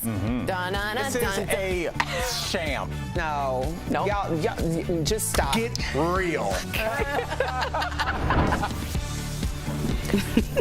This is a sham. No. Nope. Y'all, just stop. Get real.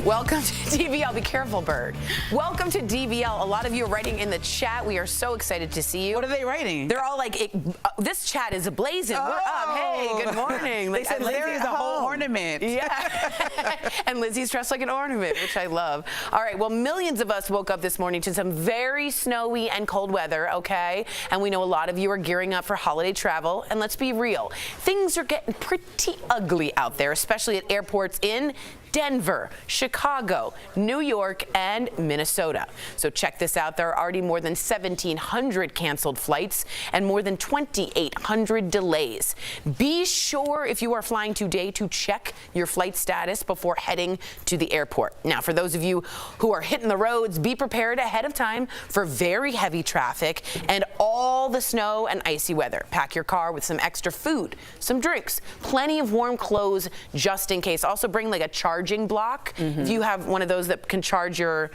Welcome to DBL. Be careful, Bird. Welcome to DBL. A lot of you are writing in the chat. We are so excited to see you. What are they writing? They're all like, this chat is ablazing. We're up. Hey, good morning. They said Lizzie's a whole ornament. Yeah. And Lizzie's dressed like an ornament, which I love. All right, well, millions of us woke up this morning to some very snowy and cold weather, okay? And we know a lot of you are gearing up for holiday travel. And let's be real, things are getting pretty ugly out there, especially at airports in Denver, Chicago, New York, and Minnesota. So check this out. There are already more than 1,700 canceled flights and more than 2,800 delays. Be sure if you are flying today to check your flight status before heading to the airport. Now, for those of you who are hitting the roads, be prepared ahead of time for very heavy traffic and all the snow and icy weather. Pack your car with some extra food, some drinks, plenty of warm clothes just in case. Also bring like a charging block. If you have one of those that can charge your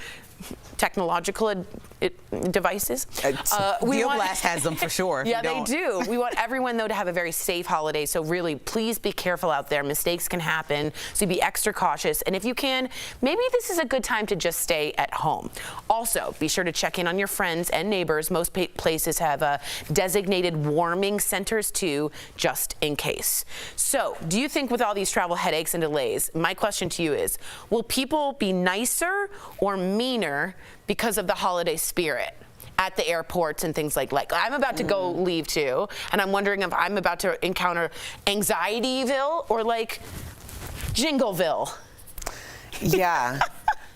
technological devices. Blast has them for sure. Yeah, they do. We want everyone, though, to have a very safe holiday. So really, please be careful out there. Mistakes can happen. So be extra cautious. And if you can, maybe this is a good time to just stay at home. Also, be sure to check in on your friends and neighbors. Most places have designated warming centers, too, just in case. So do you think with all these travel headaches and delays, my question to you is, will people be nicer or meaner because of the holiday spirit at the airports and things like I'm about to go leave too, and I'm wondering if I'm about to encounter Anxietyville or like Jingleville. Yeah.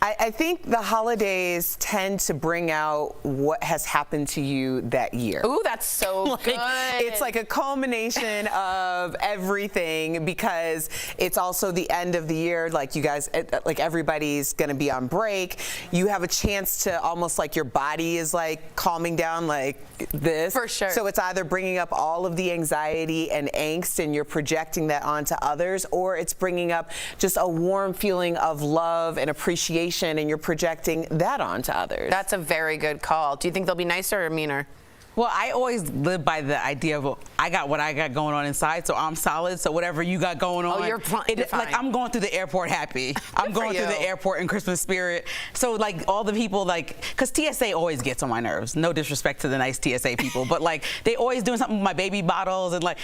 I think the holidays tend to bring out what has happened to you that year. Ooh, that's so good. It's like a culmination of everything because it's also the end of the year. Like you guys, like everybody's going to be on break. You have a chance to almost like your body is like calming down like this. For sure. So it's either bringing up all of the anxiety and angst and you're projecting that onto others, or it's bringing up just a warm feeling of love and appreciation and you're projecting that onto others. That's a very good call. Do you think they'll be nicer or meaner? Well, I always live by the idea of I got what I got going on inside, so I'm solid. So whatever you got going on, you're fine. Like I'm going through the airport happy. I'm going through the airport in Christmas spirit. So like all the people because TSA always gets on my nerves. No disrespect to the nice TSA people, but like they always doing something with my baby bottles and like.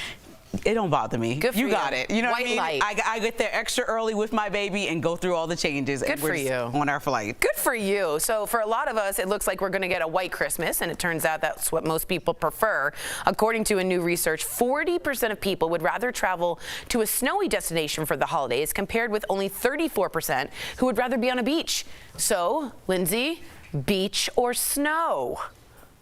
It don't bother me. Good for you. You got it. You know what I mean? Light. I get there extra early with my baby and go through all the changes. Good for you. On our flight. Good for you. So for a lot of us, it looks like we're going to get a white Christmas, and it turns out that's what most people prefer. According to a new research, 40% of people would rather travel to a snowy destination for the holidays, compared with only 34% who would rather be on a beach. So, Lindsay, beach or snow?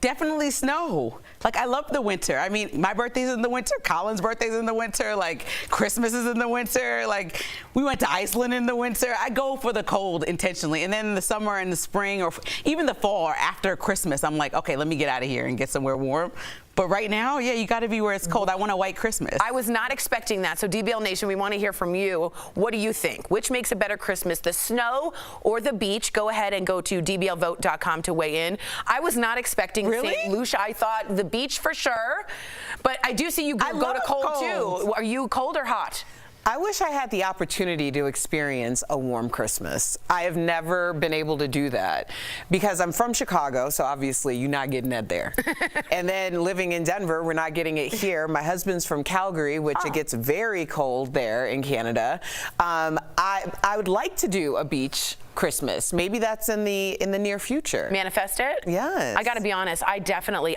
Definitely snow. Like, I love the winter. I mean, my birthday's in the winter. Colin's birthday's in the winter. Like, Christmas is in the winter. Like, we went to Iceland in the winter. I go for the cold intentionally. And then in the summer and the spring or even the fall or after Christmas, I'm like, okay, let me get out of here and get somewhere warm. But right now, yeah, you got to be where it's cold. I want a white Christmas. I was not expecting that. So DBL Nation, we want to hear from you. What do you think? Which makes a better Christmas, the snow or the beach? Go ahead and go to dblvote.com to weigh in. I was not expecting St. Lucia. I thought the beach for sure. But I do see you go to cold too. Are you cold or hot? I wish I had the opportunity to experience a warm Christmas. I have never been able to do that because I'm from Chicago, so obviously you're not getting that there. And then living in Denver, we're not getting it here. My husband's from Calgary, which it gets very cold there in Canada. I would like to do a beach Christmas. Maybe that's in the near future. Manifest it? Yes. I got to be honest. I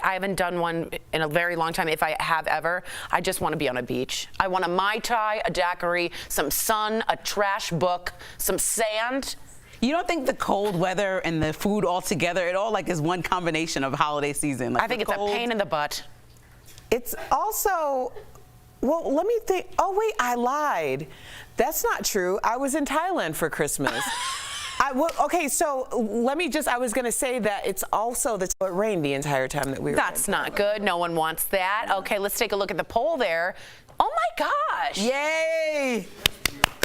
haven't done one in a very long time. If I have ever, I just want to be on a beach. I want a Mai Tai, a daiquiri, some sun, a trash book, some sand. You don't think the cold weather and the food all together, it all like is one combination of holiday season? Like I think it's a pain in the butt. It's also, well, let me think. Oh, wait, I lied. That's not true. I was in Thailand for Christmas. Okay, so I was going to say that it's also it rained the entire time that we were That's not good. No one wants that. Okay, let's take a look at the poll there. Oh my gosh. Yay!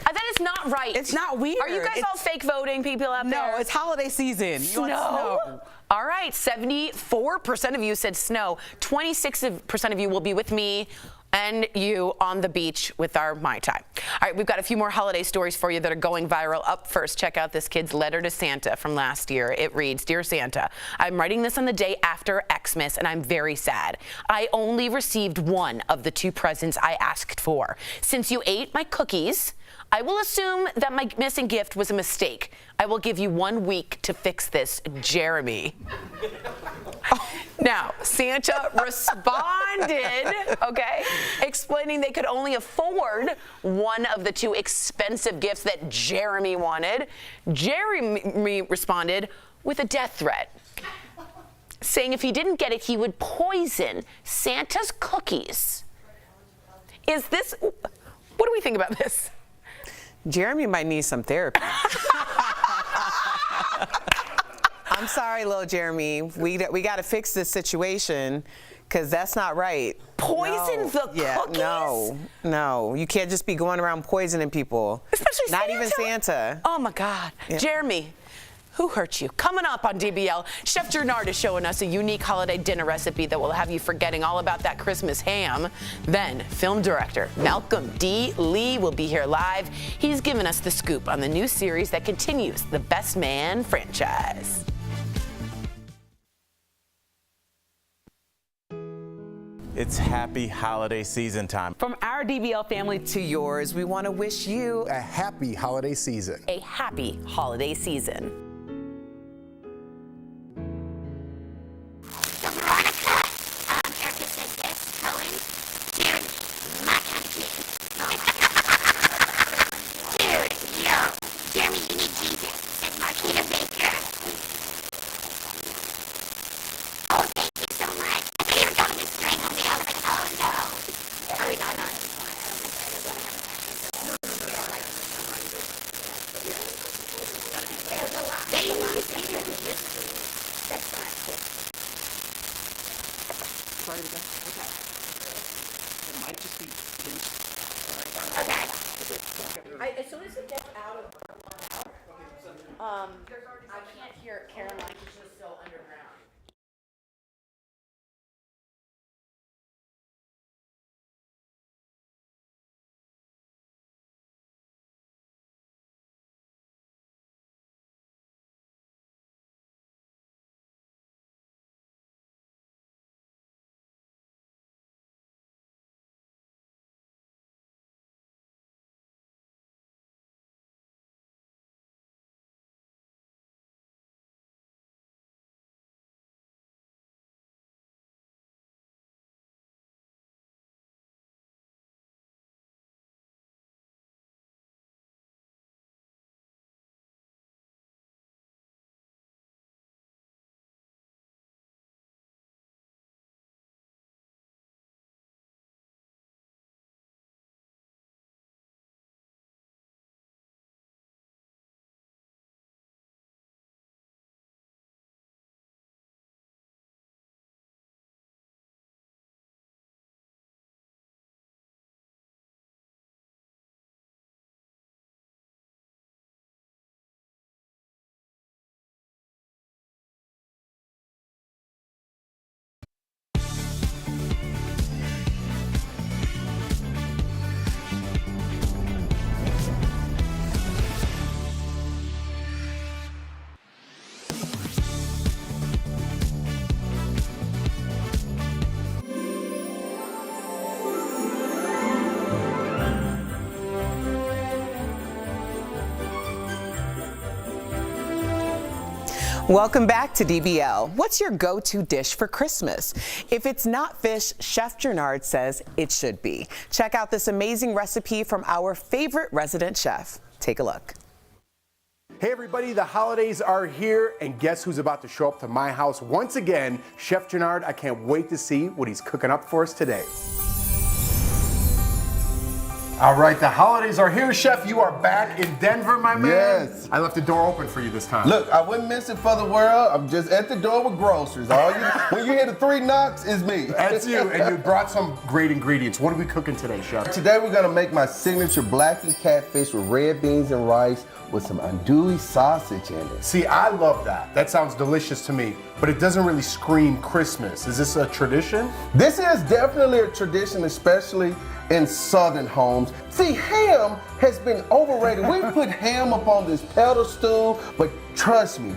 That is just not right. It's not weird. Are you guys all fake voting people out there? No, it's holiday season. You want snow? All right, 74% of you said snow. 26% of you will be with me and you on the beach with our Mai Tai. All right, we've got a few more holiday stories for you that are going viral. Up first, check out this kid's letter to Santa from last year. It reads, "Dear Santa, I'm writing this on the day after Xmas, and I'm very sad. I only received one of the 2 presents I asked for. Since you ate my cookies, I will assume that my missing gift was a mistake. I will give you 1 week to fix this, Jeremy." Now, Santa responded, okay, explaining they could only afford one of the 2 expensive gifts that Jeremy wanted. Jeremy responded with a death threat, saying if he didn't get it, he would poison Santa's cookies. Is this, what do we think about this? Jeremy might need some therapy. I'm sorry, little Jeremy. We got to fix this situation because that's not right. Poison the cookies? No. You can't just be going around poisoning people. Especially not Santa. even Santa. Oh, my God. Yeah. Jeremy, who hurt you? Coming up on DBL, Chef Gernard is showing us a unique holiday dinner recipe that will have you forgetting all about that Christmas ham. Then, film director Malcolm D. Lee will be here live. He's giving us the scoop on the new series that continues the Best Man franchise. It's happy holiday season time. From our DBL family to yours, we want to wish you a happy holiday season. A happy holiday season. So Veronica, Erica says yes, Cohen, Jeremy, my kind of kid. Dude, yo, Jeremy, you need Jesus, says Marquita Baker. Oh, thank you so much. I can't even tell him this string on the elephant. Oh, no. Oh, no. As soon as it gets out of I can't hear Caroline because she's so underground. Welcome back to DBL. What's your go-to dish for Christmas? If it's not fish, Chef Gernard says it should be. Check out this amazing recipe from our favorite resident chef. Take a look. Hey everybody, the holidays are here, and guess who's about to show up to my house once again? Chef Gernard. I can't wait to see what he's cooking up for us today. All right, the holidays are here, Chef. You are back in Denver, my man. Yes. I left the door open for you this time. Look, I wouldn't miss it for the world. I'm just at the door with groceries. When you hear the 3 knocks, it's me. That's you, and you brought some great ingredients. What are we cooking today, Chef? Today we're gonna make my signature blackened catfish with red beans and rice with some andouille sausage in it. See, I love that. That sounds delicious to me, but it doesn't really scream Christmas. Is this a tradition? This is definitely a tradition, especially in southern homes. See, ham has been overrated. We put ham up on this pedestal, but trust me,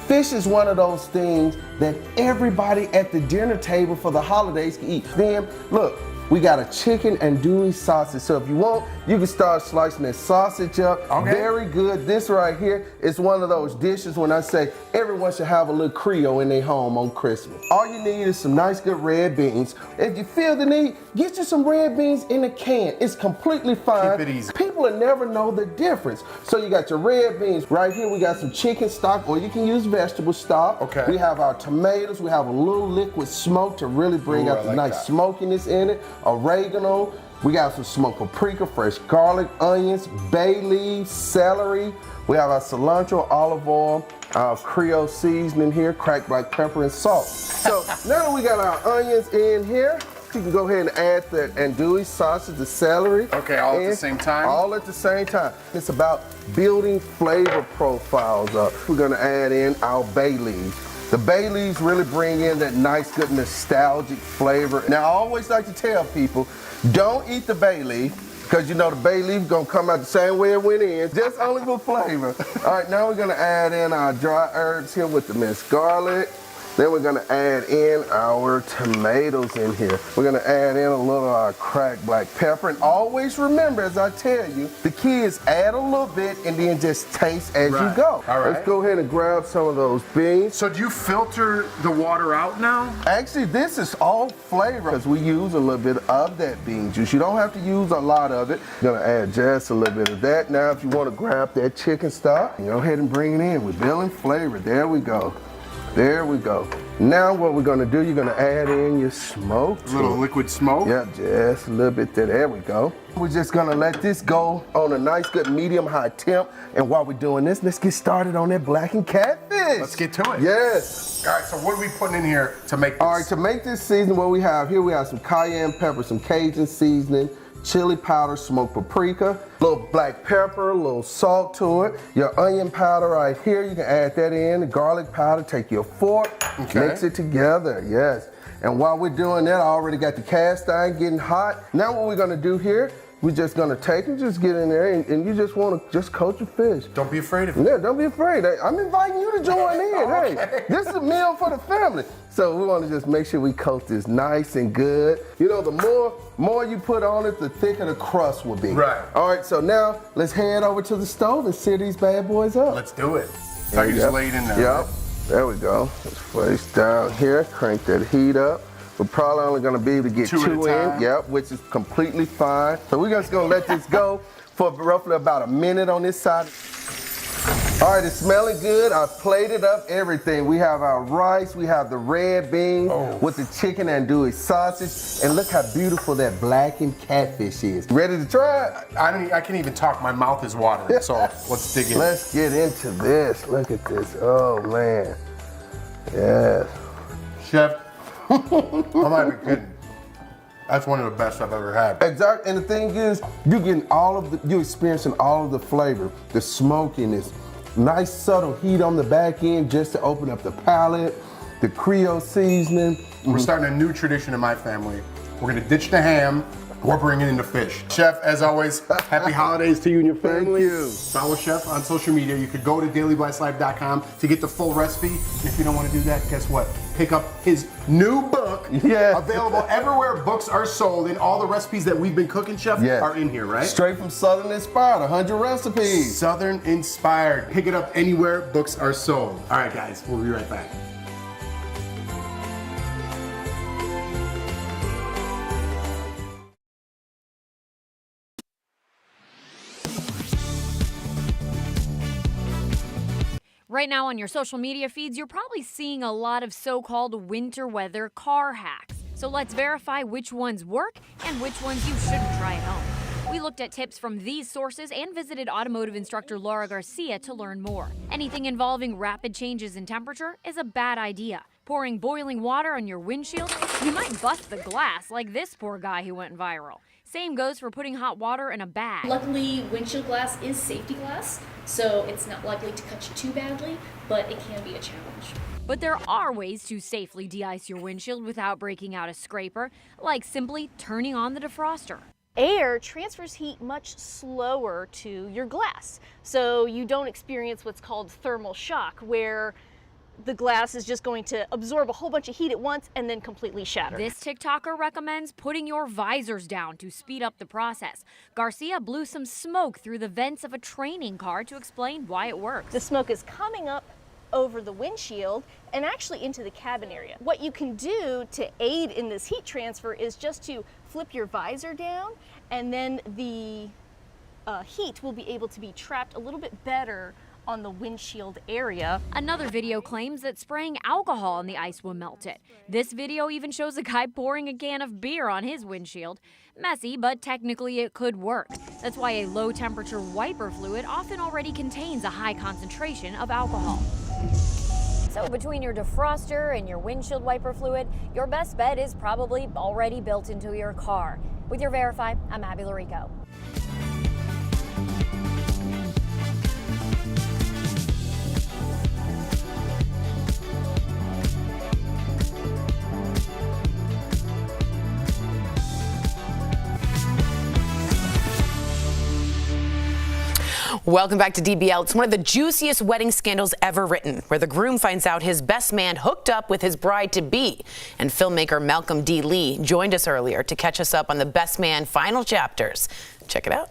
fish is one of those things that everybody at the dinner table for the holidays can eat. Then, look, we got a chicken andouille sausage. So if you want, you can start slicing that sausage up. Okay. Very good. This right here is one of those dishes when I say everyone should have a little Creole in their home on Christmas. All you need is some nice good red beans. If you feel the need, get you some red beans in a can. It's completely fine. Keep it easy. People will never know the difference. So you got your red beans. Right here we got some chicken stock, or you can use vegetable stock. Okay. We have our tomatoes. We have a little liquid smoke to really bring Ooh, out I the like nice that. smokiness in it. Oregano. We got some smoked paprika, fresh garlic, onions, bay leaves, celery. We have our cilantro, olive oil, our Creole seasoning here, cracked black pepper and salt. So now that we got our onions in here, you can go ahead and add the andouille sausage, the celery. Okay, all at the in. same time? All at the same time. It's about building flavor profiles up. We're gonna add in our bay leaves. The bay leaves really bring in that nice, good, nostalgic flavor. Now, I always like to tell people, don't eat the bay leaf, because you know the bay leaf gonna come out the same way it went in, just only for flavor. All right, now we're gonna add in our dry herbs here with the minced garlic. Then we're gonna add in our tomatoes in here. We're gonna add in a little of our cracked black pepper. And always remember, as I tell you, the key is add a little bit and then just taste as you go. All right. Let's go ahead and grab some of those beans. So do you filter the water out now? Actually, this is all flavor because we use a little bit of that bean juice. You don't have to use a lot of it. You're gonna add just a little bit of that. Now, if you wanna grab that chicken stock, go ahead and bring it in. We're building flavor. There we go. There we go. Now what we're gonna do, you're gonna add in your smoke. A little liquid smoke? Yeah, just a little bit there. There we go. We're just gonna let this go on a nice, good medium-high temp. And while we're doing this, let's get started on that blackened catfish. Let's get to it. Yes. All right, so what are we putting in here to make this? All right, to make this season, what we have here, we have some cayenne pepper, some Cajun seasoning, chili powder, smoked paprika, a little black pepper, a little salt to it, your onion powder right here, you can add that in, the garlic powder, take your fork, Okay. mix it together, yes. And while we're doing that, I already got the cast iron getting hot. Now what we're gonna do here, we're just gonna take and just get in there and you just wanna just coat your fish. Don't be afraid of it. Yeah, don't be afraid. I'm inviting you to join in. Okay. Hey, this is a meal for the family. So we want to just make sure we coat this nice and good. You know, the more you put on it, the thicker the crust will be. Right. All right, so now let's head over to the stove and sear these bad boys up. Let's do it. So you just lay it in there. Yep. There we go. Let's place down here, crank that heat up. We're probably only gonna be able to get Two at a two time. in, yep, which is completely fine. So we're just gonna let this go for roughly about a minute on this side. All right, it's smelling good. I've plated up everything. We have our rice, we have the red beans with the chicken andouille sausage, and look how beautiful that blackened catfish is. Ready to try it? I can't even talk. My mouth is watering. So let's dig in. Let's get into this. Look at this. Oh, man. Yes. Chef, I'm not even kidding. That's one of the best I've ever had. Exactly, and the thing is, you're experiencing all of the flavor, the smokiness, nice subtle heat on the back end just to open up the palate, the Creole seasoning. We're starting a new tradition in my family. We're gonna ditch the ham. We're bringing in the fish. Chef, as always, happy holidays to you and your family. Thank you. Follow Chef on social media. You could go to dailyblastlife.com to get the full recipe. And if you don't want to do that, guess what? Pick up his new book. Yes. Available everywhere books are sold, and all the recipes that we've been cooking, Chef, Yes. are in here, right? Straight from Southern Inspired, 100 recipes. Southern inspired. Pick it up anywhere books are sold. All right, guys, we'll be right back. Right now on your social media feeds, you're probably seeing a lot of so-called winter weather car hacks. So let's verify which ones work and which ones you shouldn't try at home. We looked at tips from these sources and visited automotive instructor Laura Garcia to learn more. Anything involving rapid changes in temperature is a bad idea. Pouring boiling water on your windshield, you might bust the glass like this poor guy who went viral. Same goes for putting hot water in a bag. Luckily, windshield glass is safety glass, so it's not likely to cut you too badly, but it can be a challenge. But there are ways to safely de-ice your windshield without breaking out a scraper, like simply turning on the defroster. Air transfers heat much slower to your glass, so you don't experience what's called thermal shock, where the glass is just going to absorb a whole bunch of heat at once and then completely shatter. This TikToker recommends putting your visors down to speed up the process. Garcia blew some smoke through the vents of a training car to explain why it works. The smoke is coming up over the windshield and actually into the cabin area. What you can do to aid in this heat transfer is just to flip your visor down, and then the heat will be able to be trapped a little bit better on the windshield area. Another video claims that spraying alcohol on the ice will melt it. This video even shows a guy pouring a can of beer on his windshield. Messy, but technically it could work. That's why a low temperature wiper fluid often already contains a high concentration of alcohol. So between your defroster and your windshield wiper fluid, your best bet is probably already built into your car. With your Verify, I'm Abby Larico. Welcome back to DBL. It's one of the juiciest wedding scandals ever written, where the groom finds out his best man hooked up with his bride-to-be. And filmmaker Malcolm D. Lee joined us earlier to catch us up on the best man final chapters. Check it out.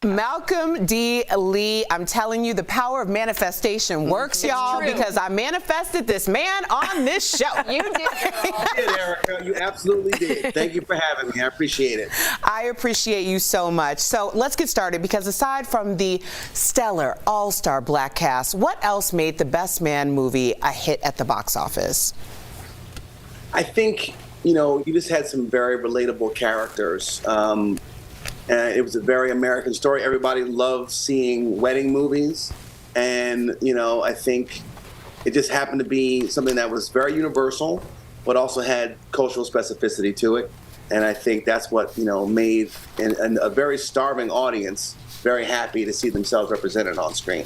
Malcolm D. Lee, I'm telling you, the power of manifestation works, y'all, because I manifested this man on this show. You did. You did, Erica. You absolutely did. Thank you for having me. I appreciate it. I appreciate you so much. So let's get started, because aside from the stellar all-star Black cast, what else made the Best Man movie a hit at the box office? I think, you just had some very relatable characters. It was a very American story. Everybody loves seeing wedding movies. And, I think it just happened to be something that was very universal, but also had cultural specificity to it. And I think that's what, made a very starving audience very happy to see themselves represented on screen.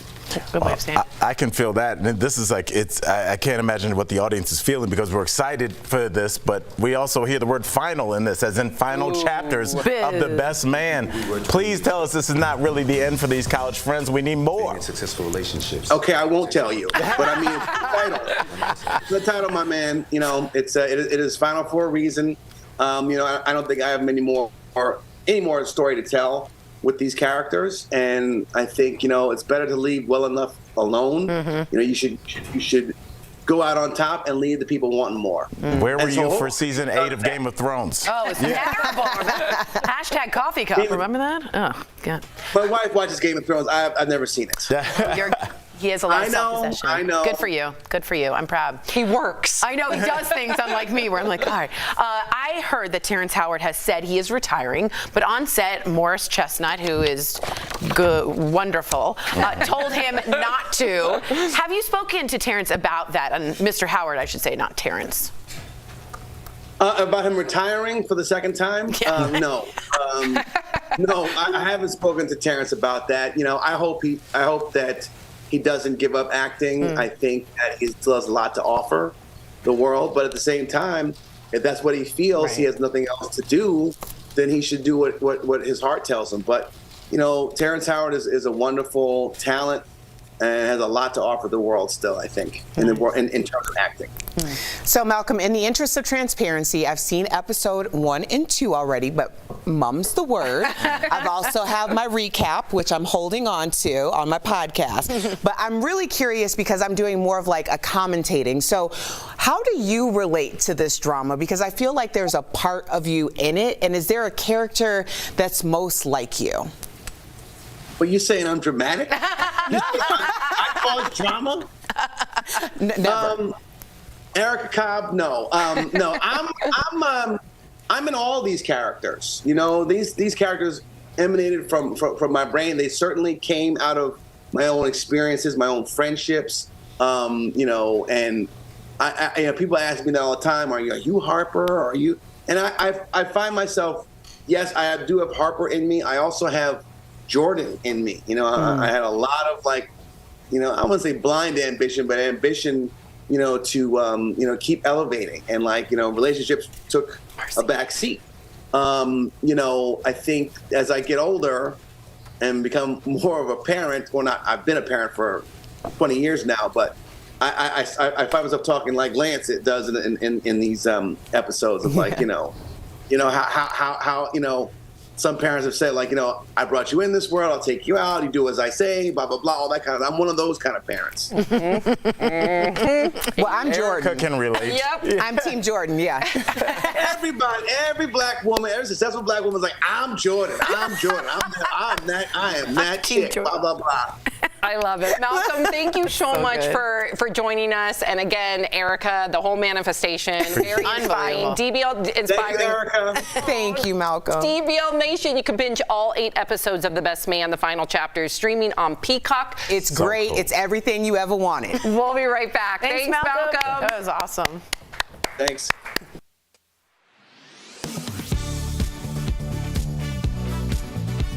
Good way of saying it. I can feel that. And this is like, I can't imagine what the audience is feeling, because we're excited for this, but we also hear the word final in this, as in final chapters of the Best Man. Please tell us this is not really the end for these college friends. We need more. Successful relationships. Okay, I won't tell you, but I mean, it's the title. It's the title, my man. It is final for a reason. I don't think I have any more story to tell with these characters, and I think it's better to leave well enough alone. Mm-hmm. You should go out on top and leave the people wanting more. Where were you for season 8 of Game of Thrones? Oh, it's terrible. Hashtag coffee cup. Remember that? Oh, God. My wife watches Game of Thrones. I've never seen it. He has a lot of self-possession. I know. Good for you. Good for you. I'm proud. He works. I know he does things, unlike me, where I'm like, all right. I heard that Terrence Howard has said he is retiring, but on set, Morris Chestnut, who is wonderful, told him not to. Have you spoken to Terrence about that? And Mr. Howard, I should say, not Terrence. About him retiring for the second time? Yeah. No. No, I haven't spoken to Terrence about that. I hope that he doesn't give up acting. I think that he still has a lot to offer the world, but at the same time, if that's what he feels, he has nothing else to do, then he should do what his heart tells him. But Terrence Howard is a wonderful talent and has a lot to offer the world still, I think, in terms of acting. So, Malcolm, in the interest of transparency, I've seen episode 1 and 2 already, but mum's the word. I've also have my recap, which I'm holding on to on my podcast. But I'm really curious, because I'm doing more of like a commentating. So how do you relate to this drama? Because I feel like there's a part of you in it. And is there a character that's most like you? Well, you saying I'm dramatic? I call it drama? Never. Erica Cobb, no. No, I'm in all these characters. You know, these characters emanated from my brain. They certainly came out of my own experiences, my own friendships. You know, and I you know, people ask me that all the time. Are you Harper? Or are you? And I find myself, yes, I do have Harper in me. I also have Jordan in me. You know, I had a lot of, like, you know, I wouldn't say blind ambition, but ambition, you know, to, you know, keep elevating. And, like, you know, relationships took a back seat. You know, I think as I get older and become more of a parent, well, not, I've been a parent for 20 years now, but I find myself talking like Lance it does in these episodes of, like, you know how you know, some parents have said, like, you know, I brought you in this world, I'll take you out, you do as I say, blah, blah, blah, all that kind of, I'm one of those kind of parents. Well, I'm Jordan. Erica can relate. Yep, I'm Team Jordan, yeah. Everybody, every black woman, every successful black woman is like, I'm Jordan, I'm Jordan, I am that chick, blah, blah, blah. I love it. Malcolm, thank you so much for joining us. And again, Erica, the whole manifestation, very inspiring. DBL inspiring. Thank you, Erica. Thank you, Malcolm. DBL Nation, you can binge all 8 episodes of The Best Man, the final chapter, streaming on Peacock. It's great. Cool. It's everything you ever wanted. We'll be right back. Thanks Malcolm. That was awesome. Thanks.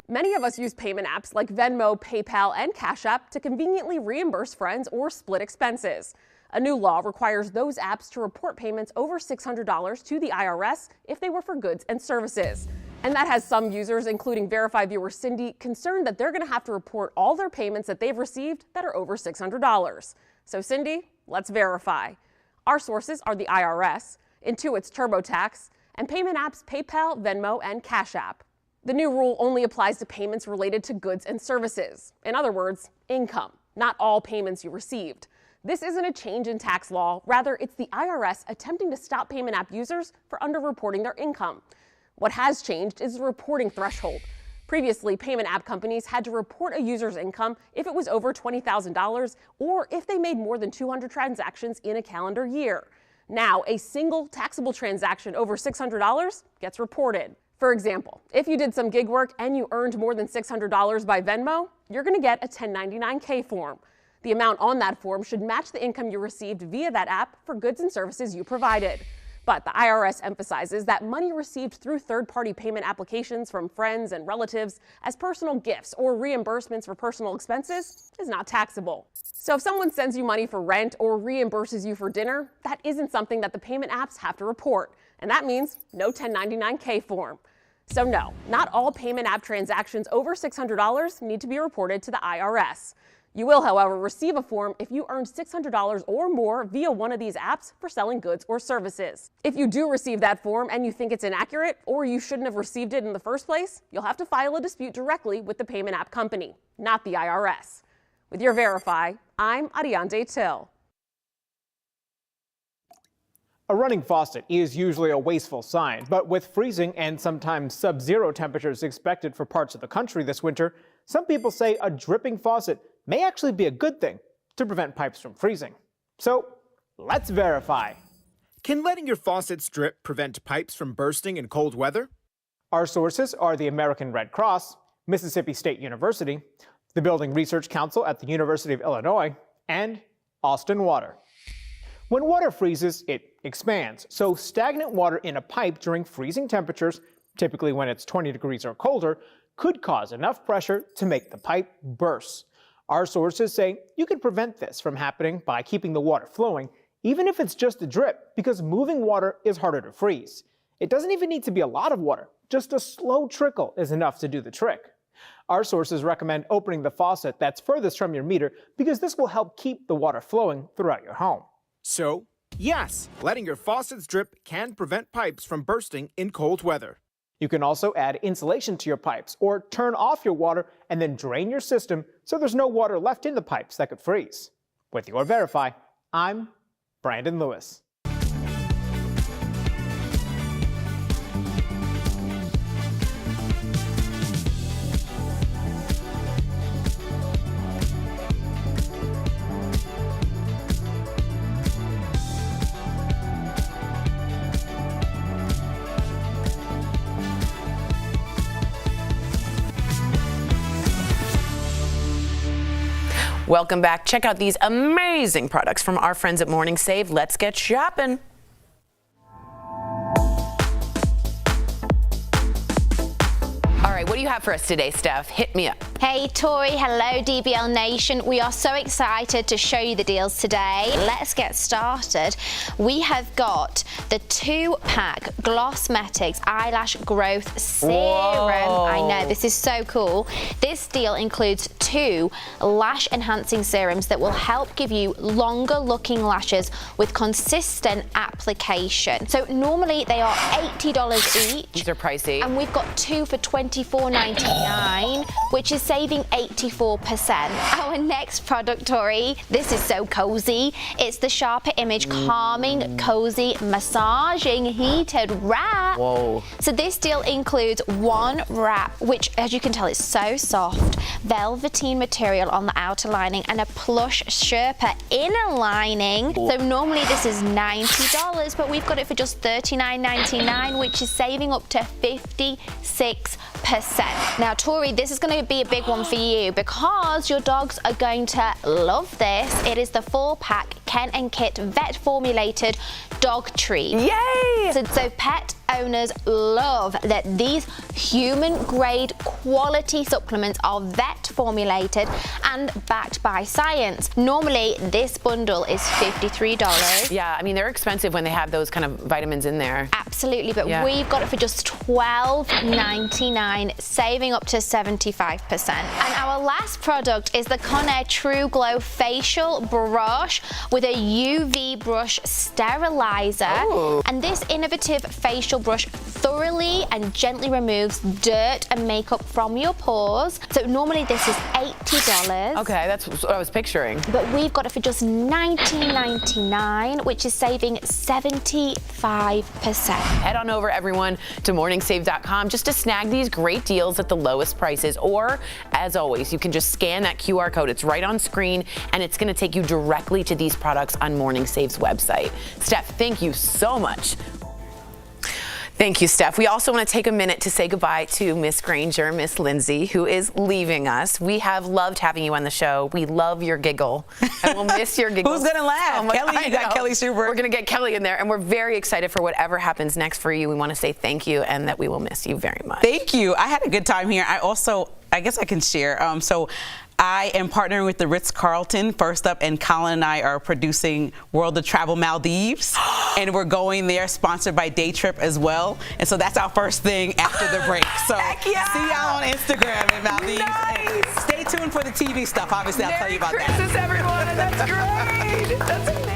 Many of us use payment apps like Venmo, PayPal, and Cash App to conveniently reimburse friends or split expenses. A new law requires those apps to report payments over $600 to the IRS if they were for goods and services. And that has some users, including Verify viewer Cindy, concerned that they're going to have to report all their payments that they've received that are over $600. So Cindy, let's verify. Our sources are the IRS, Intuit's TurboTax, and payment apps PayPal, Venmo, and Cash App. The new rule only applies to payments related to goods and services. In other words, income, not all payments you received. This isn't a change in tax law. Rather, it's the IRS attempting to stop payment app users for underreporting their income. What has changed is the reporting threshold. Previously, payment app companies had to report a user's income if it was over $20,000 or if they made more than 200 transactions in a calendar year. Now, a single taxable transaction over $600 gets reported. For example, if you did some gig work and you earned more than $600 by Venmo, you're going to get a 1099-K form. The amount on that form should match the income you received via that app for goods and services you provided. But the IRS emphasizes that money received through third-party payment applications from friends and relatives as personal gifts or reimbursements for personal expenses is not taxable. So if someone sends you money for rent or reimburses you for dinner, that isn't something that the payment apps have to report. And that means no 1099-K form. So no, not all payment app transactions over $600 need to be reported to the IRS. You will, however, receive a form if you earned $600 or more via one of these apps for selling goods or services. If you do receive that form and you think it's inaccurate or you shouldn't have received it in the first place, you'll have to file a dispute directly with the payment app company, not the IRS. With your Verify, I'm Ariande Till. A running faucet is usually a wasteful sign, but with freezing and sometimes sub-zero temperatures expected for parts of the country this winter, some people say a dripping faucet may actually be a good thing to prevent pipes from freezing. So, let's verify. Can letting your faucets drip prevent pipes from bursting in cold weather? Our sources are the American Red Cross, Mississippi State University, the Building Research Council at the University of Illinois, and Austin Water. When water freezes, it expands, so stagnant water in a pipe during freezing temperatures, typically when it's 20 degrees or colder, could cause enough pressure to make the pipe burst. Our sources say you can prevent this from happening by keeping the water flowing, even if it's just a drip, because moving water is harder to freeze. It doesn't even need to be a lot of water, just a slow trickle is enough to do the trick. Our sources recommend opening the faucet that's furthest from your meter because this will help keep the water flowing throughout your home. So, yes, letting your faucets drip can prevent pipes from bursting in cold weather. You can also add insulation to your pipes or turn off your water and then drain your system so there's no water left in the pipes that could freeze. With your Verify, I'm Brandon Lewis. Welcome back. Check out these amazing products from our friends at Morning Save. Let's get shopping. All right, what do you have for us today, Steph? Hit me up. Hey Tori, hello DBL Nation. We are so excited to show you the deals today. Let's get started. We have got the 2-pack Glossmetics Eyelash Growth Serum. Whoa. I know, this is so cool. This deal includes 2 lash enhancing serums that will help give you longer looking lashes with consistent application. So normally they are $80 each. These are pricey. And we've got 2 for $24.99, which is saving 84%. Our next product, Tori, this is so cozy. It's the Sharper Image Calming, Cozy, Massaging Heated Wrap. Whoa. So this deal includes 1 wrap, which as you can tell is so soft, velveteen material on the outer lining and a plush Sherpa inner lining. So normally this is $90, but we've got it for just $39.99, which is saving up to 56%. Now Tori, this is going to be a big one for you because your dogs are going to love this. It is the 4-pack Ken and Kit vet formulated dog treat. Yay! So pet owners love that these human grade quality supplements are vet formulated and backed by science. Normally this bundle is $53. Yeah, I mean they're expensive when they have those kind of vitamins in there. Absolutely, but we've got it for just $12.99, saving up to 75%. And our last product is the Conair True Glow Facial Brush with a UV brush sterilizer. Ooh. And this innovative facial brush thoroughly and gently removes dirt and makeup from your pores. So normally this is $80. Okay, that's what I was picturing. But we've got it for just $19.99, which is saving 75%. Head on over, everyone, to morningsave.com just to snag these great deals at the lowest prices. Or, as always, you can just scan that QR code. It's right on screen, and it's going to take you directly to these products on Morning Save's website. Steph, thank you so much. Thank you, Steph. We also want to take a minute to say goodbye to Miss Granger, Miss Lindsay, who is leaving us. We have loved having you on the show. We love your giggle, and we'll miss your giggle. Who's going to laugh? Kelly, you got Kelly Schubert. We're going to get Kelly in there, and we're very excited for whatever happens next for you. We want to say thank you and that we will miss you very much. Thank you. I had a good time here. I guess I can share. So I am partnering with the Ritz-Carlton first up, and Colin and I are producing World of Travel Maldives, and we're going there, sponsored by Day Trip as well. And so that's our first thing after the break. So see y'all on Instagram in Maldives. Nice. And stay tuned for the TV stuff. Obviously, I'll tell you about Merry that. Christmas, everyone. That's great. That's amazing.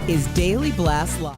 is Daily Blast Live.